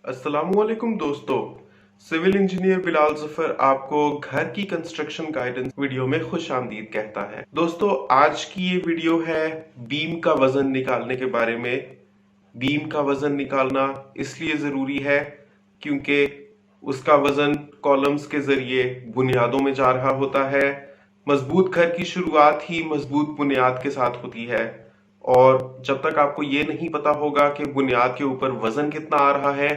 अस्सलामुअलैकुम दोस्तों। Civil engineer Bilal Zafar आपको घर की कंस्ट्रक्शन गाइडेंस वीडियो में खुश आमदीद कहता है। दोस्तों, आज की ये वीडियो है बीम का वजन निकालने के बारे में। बीम का वजन निकालना इसलिए जरूरी है क्योंकि उसका वजन कॉलम्स के जरिए बुनियादों में जा रहा होता है। मजबूत घर की शुरुआत ही मजबूत बुनियाद के साथ होती है, और जब तक आपको ये नहीं पता होगा कि बुनियाद के ऊपर वजन कितना आ रहा है,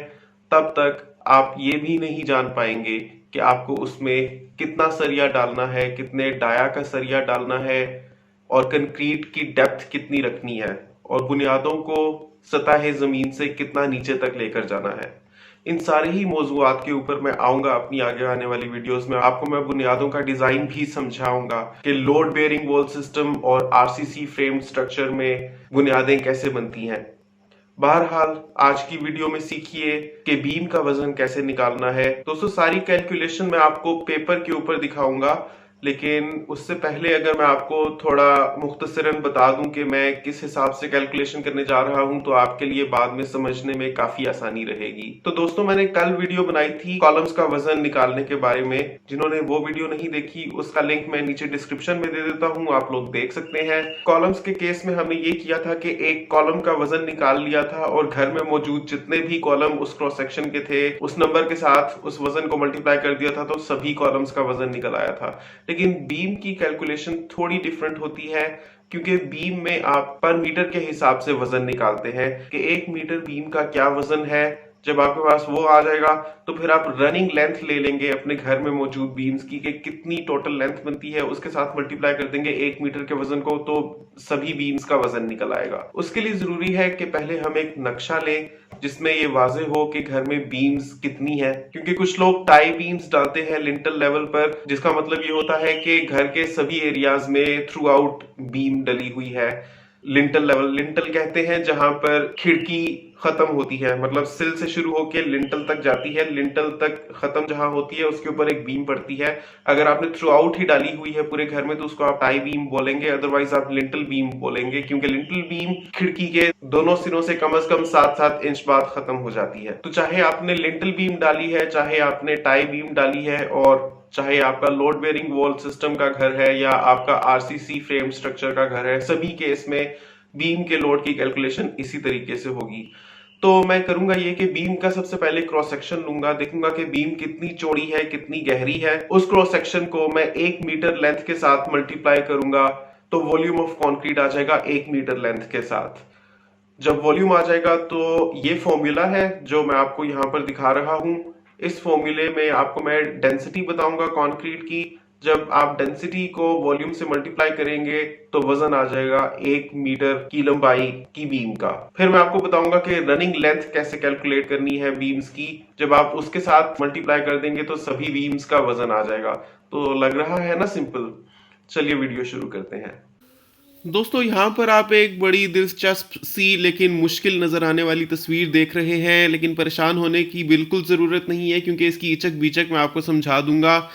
तब तक आप ये भी नहीं जान पाएंगे कि आपको उसमें कितना सरिया डालना है, कितने डाया का सरिया डालना है, और कंक्रीट की डेप्थ कितनी रखनी है, और बुनियादों को सतह जमीन से कितना नीचे तक लेकर जाना है। इन सारे ही मौजूआत के ऊपर मैं आऊंगा अपनी आगे आने वाली वीडियोस में। आपको मैं बुनियादों का डिजाइन भी समझाऊंगा कि लोड बेयरिंग वॉल सिस्टम और आरसीसी फ्रेम स्ट्रक्चर में बुनियादें कैसे बनती हैं। बहरहाल, आज की वीडियो में सीखिए कि बीम का वजन कैसे निकालना है। दोस्तों, सारी कैलकुलेशन मैं आपको पेपर के ऊपर दिखाऊंगा, लेकिन उससे पहले अगर मैं आपको थोड़ा मुख्तसरन बता दूं कि मैं किस हिसाब से कैलकुलेशन करने जा रहा हूं, तो आपके लिए बाद में समझने में काफी आसानी रहेगी। तो दोस्तों, मैंने कल वीडियो बनाई थी कॉलम्स का वजन निकालने के बारे में। जिन्होंने वो वीडियो नहीं देखी, उसका लिंक मैं नीचे डिस्क्रिप्शन में दे देता हूं, आप लोग देख सकते हैं। कॉलम्स के केस में हमने ये किया था कि एक कॉलम का वजन निकाल लिया था और घर में मौजूद जितने भी कॉलम उस क्रॉस सेक्शन के थे, उस नंबर के साथ उस वजन को मल्टीप्लाई कर दिया था, तो सभी कॉलम्स का वजन निकल आया था। लेकिन बीम की कैलकुलेशन थोड़ी डिफरेंट होती है, क्योंकि बीम में आप पर मीटर के हिसाब से वजन निकालते हैं कि 1 मीटर बीम का क्या वजन है। जब आपके पास वो आ जाएगा, तो फिर आप रनिंग लेंथ ले लेंगे अपने घर में मौजूद बीम्स की कि कितनी टोटल लेंथ बनती है, उसके साथ मल्टीप्लाई कर देंगे 1 मीटर के वजन को, तो सभी बीम्स का वजन निकल आएगा। उसके लिए जरूरी है कि पहले हम एक नक्शा लें जिसमें ये वाजे हो कि घर में बीम्स कितनी है, क्योंकि कुछ लोग टाई बीम्स डालते हैं लिंटल लेवल पर, जिसका मतलब ये होता है कि घर के सभी एरियाज में थ्रू आउट बीम डली हुई है। लिंटल लेवल, लिंटल कहते हैं जहां पर खिड़की खत्म होती है, मतलब सिल से शुरू होकर लिंटल तक जाती है, लिंटल तक खत्म जहां होती है उसके ऊपर एक बीम पड़ती है। अगर आपने थ्रू आउट ही डाली हुई है पूरे घर में, तो उसको आप टाई बीम बोलेंगे, अदरवाइज आप लिंटल बीम बोलेंगे, क्योंकि लिंटल बीम खिड़की के दोनों सिरों से कम 7-7 इंच बाद खत्म हो जाती है। तो चाहे आपने लिंटल बीम डाली है, चाहे आपने टाई बीम डाली है, और चाहे आपका लोड बेयरिंग वॉल सिस्टम का घर है या आपका आरसीसी फ्रेम स्ट्रक्चर का घर है, सभी केस में बीम के लोड की कैलकुलेशन इसी तरीके से होगी। तो मैं करूंगा ये कि बीम का सबसे पहले क्रॉस सेक्शन लूंगा, देखूंगा कि बीम कितनी चौड़ी है, कितनी गहरी है। उस क्रॉस सेक्शन को मैं 1 मीटर लेंथ के साथ मल्टीप्लाई करूंगा, तो वॉल्यूम ऑफ कंक्रीट आ जाएगा 1 मीटर लेंथ के साथ। जब वॉल्यूम आ जाएगा, तो ये फॉर्मूला है जो मैं आपको यहाँ पर दिखा रहा हूं। इस फॉर्मूले में आपको मैं डेंसिटी बताऊंगा कंक्रीट की। जब आप डेंसिटी को वॉल्यूम से मल्टीप्लाई करेंगे, तो वजन आ जाएगा 1 मीटर की लंबाई की बीम का। फिर मैं आपको बताऊंगा कि रनिंग लेंथ कैसे कैलकुलेट करनी है बीम्स की। जब आप उसके साथ मल्टीप्लाई कर देंगे, तो सभी बीम्स का वजन आ जाएगा। तो लग रहा है ना सिंपल? चलिए वीडियो शुरू करते हैं। दोस्तों, यहाँ पर आप एक बड़ी दिलचस्प सी लेकिन मुश्किल नज़र आने वाली तस्वीर देख रहे हैं, लेकिन परेशान होने की बिल्कुल ज़रूरत नहीं है, क्योंकि इसकी इचक बीचक मैं आपको समझा दूंगा।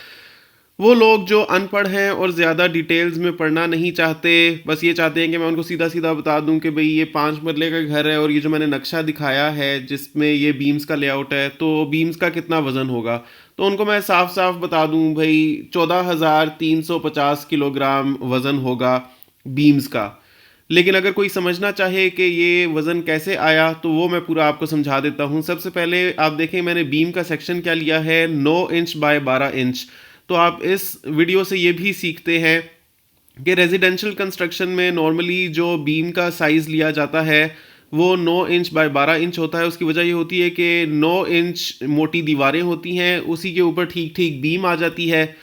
वो लोग जो अनपढ़ हैं और ज़्यादा डिटेल्स में पढ़ना नहीं चाहते, बस ये चाहते हैं कि मैं उनको सीधा सीधा बता दूं कि भाई ये 5 मरले का घर है और ये जो मैंने नक्शा दिखाया है जिसमें ये बीम्स का लेआउट है, तो बीम्स का कितना वज़न होगा, तो उनको मैं साफ साफ बता दूं भाई 14,350 किलोग्राम वज़न होगा बीम्स का। लेकिन अगर कोई समझना चाहे कि ये वज़न कैसे आया, तो वो मैं पूरा आपको समझा देता हूँ। सबसे पहले आप देखें मैंने बीम का सेक्शन क्या लिया है, 9 इंच बाय 12 इंच। तो आप इस वीडियो से ये भी सीखते हैं कि रेजिडेंशियल कंस्ट्रक्शन में नॉर्मली जो बीम का साइज़ लिया जाता है वो 9 इंच बाय 12 इंच होता है। उसकी वजह ये होती है कि 9 इंच मोटी दीवारें होती हैं, उसी के ऊपर ठीक ठीक बीम आ जाती है,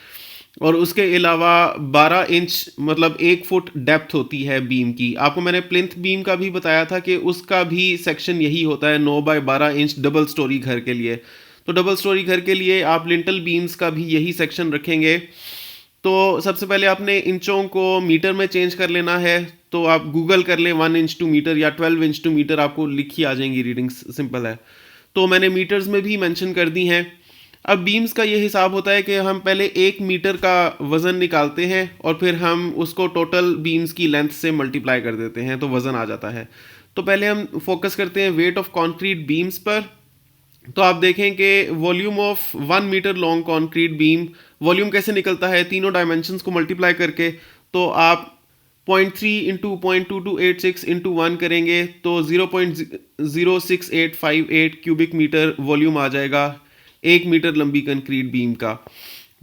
और उसके अलावा 12 इंच मतलब 1 फुट डेप्थ होती है बीम की। आपको मैंने प्लिंथ बीम का भी बताया था कि उसका भी सेक्शन यही होता है 9 बाय 12 इंच डबल स्टोरी घर के लिए। तो डबल स्टोरी घर के लिए आप लिंटल बीम्स का भी यही सेक्शन रखेंगे। तो सबसे पहले आपने इंचों को मीटर में चेंज कर लेना है। तो आप गूगल कर लें 1 इंच टू मीटर या 12 इंच टू मीटर, आपको लिखी आ जाएंगी रीडिंग्स, सिंपल है। तो मैंने मीटर्स में भी मेंशन कर दी हैं। अब बीम्स का ये हिसाब होता है कि हम पहले 1 मीटर का वज़न निकालते हैं और फिर हम उसको टोटल बीम्स की लेंथ से मल्टीप्लाई कर देते हैं, तो वज़न आ जाता है। तो पहले हम फोकस करते हैं वेट ऑफ कंक्रीट बीम्स पर। तो आप देखें कि volume of 1 metre long concrete beam, volume कैसे निकलता है तीनों डायमेंशंस को मल्टीप्लाई करके, तो आप 0.3 इंटू 0.2286 इंटू 1 करेंगे तो 0.06858 क्यूबिक मीटर वॉल्यूम आ जाएगा 1 मीटर लंबी कंक्रीट बीम का।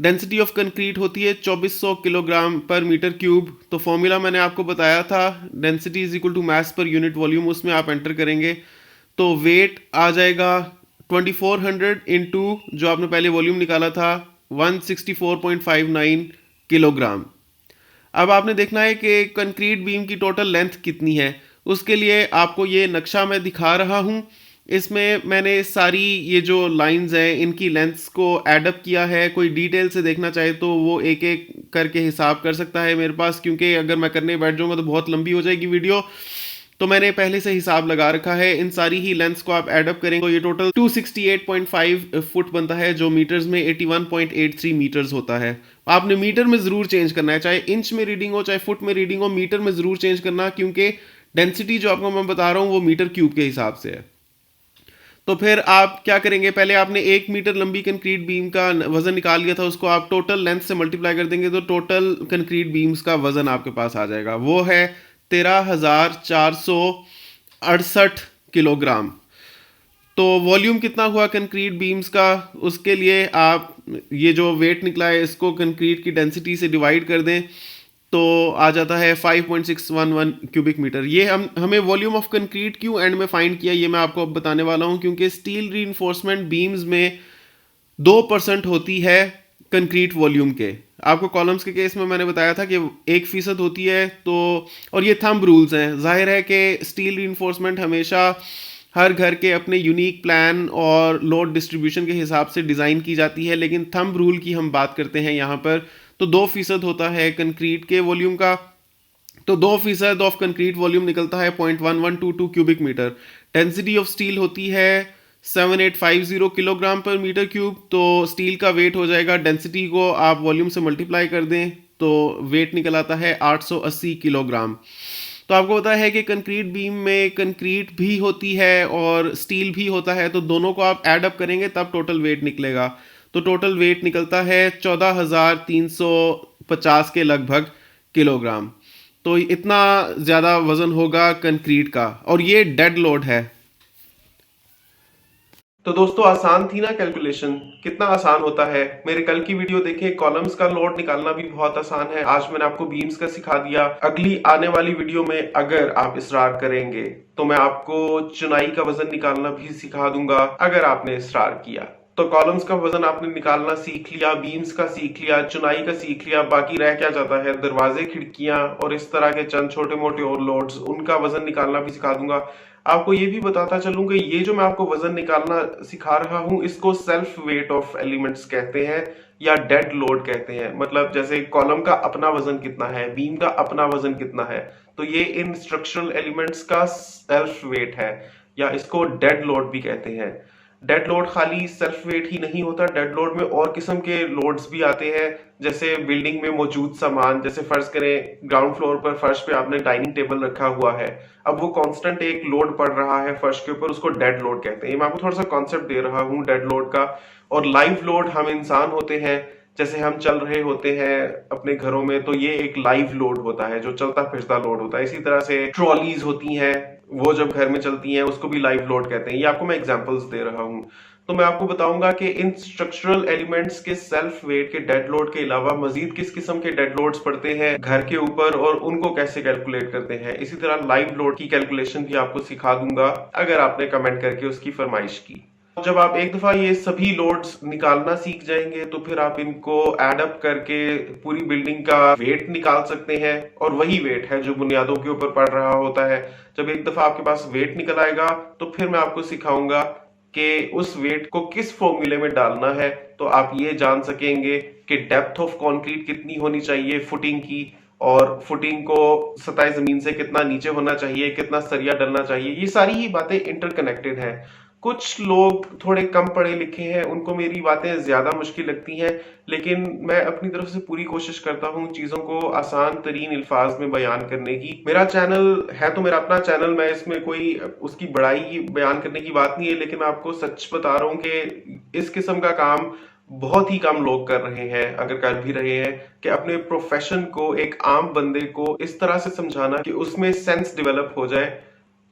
डेंसिटी ऑफ कंक्रीट होती है 2400 किलोग्राम पर मीटर क्यूब। तो फॉर्मूला मैंने आपको बताया था, density is equal to mass per unit volume, उसमें आप एंटर करेंगे तो वेट आ जाएगा 2400 इंटू जो आपने पहले वॉल्यूम निकाला था 164.59 किलोग्राम। अब आपने देखना है कि कंक्रीट बीम की टोटल लेंथ कितनी है। उसके लिए आपको ये नक्शा मैं दिखा रहा हूँ, इसमें मैंने सारी ये जो लाइंस हैं इनकी लेंथ्स को एडअप किया है। कोई डिटेल से देखना चाहे तो वो एक एक करके हिसाब कर सकता है मेरे पास, क्योंकि अगर मैं करने बैठ जाऊँगा तो बहुत लंबी हो जाएगी वीडियो। तो मैंने पहले से हिसाब लगा रखा है, इन सारी ही लेंथ्स को आप एडअप करेंगे तो ये टोटल 268.5 फुट बनता है, जो मीटर्स में 81.83 मीटर्स होता है। आपने मीटर में ज़रूर चेंज करना है, चाहे इंच में रीडिंग हो चाहे फुट में रीडिंग हो, मीटर में ज़रूर चेंज करना, क्योंकि डेंसिटी जो आपको मैं बता रहा हूँ वो मीटर क्यूब के हिसाब से है। तो फिर आप क्या करेंगे, पहले आपने 1 मीटर लंबी कंक्रीट बीम का वजन निकाल लिया था, उसको आप टोटल लेंथ से मल्टीप्लाई कर देंगे तो टोटल कंक्रीट बीम्स का वजन आपके पास आ जाएगा, वो है 13,468 किलोग्राम। तो वॉल्यूम कितना हुआ कंक्रीट बीम्स का, उसके लिए आप ये जो वेट निकला है इसको कंक्रीट की डेंसिटी से डिवाइड कर दें तो आ जाता है 5.611 क्यूबिक मीटर। ये हमें वॉल्यूम ऑफ कंक्रीट क्यों एंड में फाइंड किया ये मैं आपको अब बताने वाला हूँ, क्योंकि स्टील रीइंफोर्समेंट बीम्स में 2% होती है कंक्रीट वॉल्यूम के। आपको कॉलम्स के केस में मैंने बताया था कि 1% होती है। तो और ये थंब रूल्स हैं, जाहिर है कि स्टील रीइंफोर्समेंट हमेशा हर घर के अपने यूनिक प्लान और लोड डिस्ट्रीब्यूशन के हिसाब से डिज़ाइन की जाती है, लेकिन थंब रूल की हम बात करते हैं यहाँ पर। तो 2% होता है कंक्रीट के वॉल्यूम का, तो 2% ऑफ कंक्रीट वॉल्यूम निकलता है 0.1122 cubic metre. Density of steel होती है 7850 किलोग्राम पर मीटर क्यूब। तो स्टील का वेट हो जाएगा, डेंसिटी को आप वॉल्यूम से मल्टीप्लाई कर दें तो वेट निकल आता है 880 किलोग्राम। तो आपको पता है कि कंक्रीट बीम में कंक्रीट भी होती है और स्टील भी होता है, तो दोनों को आप ऐड अप करेंगे तब टोटल वेट निकलेगा। तो टोटल वेट निकलता है 14,350 के लगभग किलोग्राम। तो इतना ज़्यादा वजन होगा कंक्रीट का, और ये डेड लोड है। तो दोस्तों आसान थी ना कैलकुलेशन, कितना आसान होता है। मेरे कल की वीडियो देखें, कॉलम्स का लोड निकालना भी बहुत आसान है। आज मैंने आपको बीम्स का सिखा दिया। अगली आने वाली वीडियो में अगर आप इसरार करेंगे तो मैं आपको चुनाई का वजन निकालना भी सिखा दूंगा, अगर आपने इसरार किया। तो कॉलम्स का वजन आपने निकालना सीख लिया, बीम्स का सीख लिया, चुनाई का सीख लिया, बाकी रह क्या जाता है, दरवाजे, खिड़कियां और इस तरह के चंद छोटे मोटे और लोड्स, उनका वजन निकालना भी सिखा दूंगा। आपको ये भी बताता चलूं कि ये जो मैं आपको वजन निकालना सिखा रहा हूं इसको सेल्फ वेट ऑफ एलिमेंट्स कहते हैं या डेड लोड कहते हैं। मतलब जैसे कॉलम का अपना वजन कितना है, बीम का अपना वजन कितना है, तो ये इन स्ट्रक्चरल एलिमेंट्स का सेल्फ वेट है, या इसको डेड लोड भी कहते हैं। डेड लोड खाली सेल्फ वेट ही नहीं होता, डेड लोड में और किस्म के लोड्स भी आते हैं। जैसे बिल्डिंग में मौजूद सामान, जैसे फर्ज करें ग्राउंड फ्लोर पर फर्श पे आपने डाइनिंग टेबल रखा हुआ है, अब वो कांस्टेंट एक लोड पड़ रहा है फर्श के ऊपर, उसको डेड लोड कहते हैं। मैं आपको थोड़ा सा कॉन्सेप्ट दे रहा हूँ डेड लोड का। और लाइव लोड हम इंसान होते हैं, जैसे हम चल रहे होते हैं अपने घरों में, तो ये एक लाइव लोड होता है जो चलता फिरता लोड होता है। इसी तरह से ट्रॉलीज होती हैं, वो जब घर में चलती हैं उसको भी लाइव लोड कहते हैं। ये आपको मैं एग्जांपल्स दे रहा हूँ। तो मैं आपको बताऊंगा कि इन स्ट्रक्चरल एलिमेंट्स के सेल्फ वेट के डेड लोड के अलावा मजीद किस किस्म के डेड लोड्स पड़ते हैं घर के ऊपर और उनको कैसे कैलकुलेट करते हैं। इसी तरह लाइव लोड की कैलकुलेशन भी आपको सिखा दूंगा अगर आपने कमेंट करके उसकी फरमाइश की। जब आप एक दफा ये सभी लोड्स निकालना सीख जाएंगे तो फिर आप इनको एड अप करके पूरी बिल्डिंग का वेट निकाल सकते हैं, और वही वेट है जो बुनियादों के ऊपर पड़ रहा होता है। जब एक दफा आपके पास वेट निकल आएगा तो फिर मैं आपको सिखाऊंगा कि उस वेट को किस फॉर्मूले में डालना है, तो आप ये जान सकेंगे कि डेप्थ ऑफ कंक्रीट कितनी होनी चाहिए फुटिंग की, और फुटिंग को सतह जमीन से कितना नीचे होना चाहिए, कितना सरिया डलना चाहिए। ये सारी ही बातें इंटरकनेक्टेड है। कुछ लोग थोड़े कम पढ़े लिखे हैं, उनको मेरी बातें ज्यादा मुश्किल लगती हैं, लेकिन मैं अपनी तरफ से पूरी कोशिश करता हूँ चीजों को आसान तरीन अल्फाज में बयान करने की। मेरा चैनल है तो मेरा अपना चैनल, मैं इसमें कोई उसकी बड़ाई बयान करने की बात नहीं है, लेकिन मैं आपको सच बता रहा हूँ कि इस किस्म का काम बहुत ही कम लोग कर रहे हैं, अगर कर भी रहे हैं, कि अपने प्रोफेशन को एक आम बंदे को इस तरह से समझाना कि उसमें सेंस डेवलप हो जाए,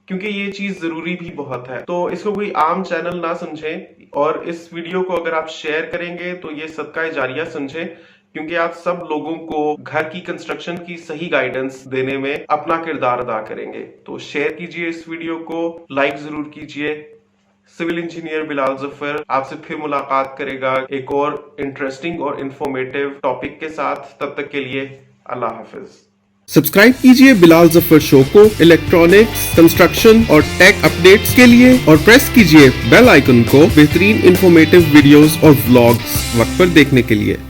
क्योंकि ये चीज जरूरी भी बहुत है। तो इसको कोई आम चैनल ना समझें, और इस वीडियो को अगर आप शेयर करेंगे तो ये सदका जारिया समझें, क्योंकि आप सब लोगों को घर की कंस्ट्रक्शन की सही गाइडेंस देने में अपना किरदार अदा करेंगे। तो शेयर कीजिए इस वीडियो को, लाइक जरूर कीजिए। सिविल इंजीनियर बिलाल जफर आपसे फिर मुलाकात करेगा एक और इंटरेस्टिंग और इंफॉर्मेटिव टॉपिक के साथ। तब तक के लिए अल्लाह हाफिज। सब्सक्राइब कीजिए बिलाल जफर शो को इलेक्ट्रॉनिक्स, कंस्ट्रक्शन और टेक अपडेट्स के लिए, और प्रेस कीजिए बेल आइकन को बेहतरीन इंफॉर्मेटिव वीडियोस और व्लॉग्स वक्त पर देखने के लिए।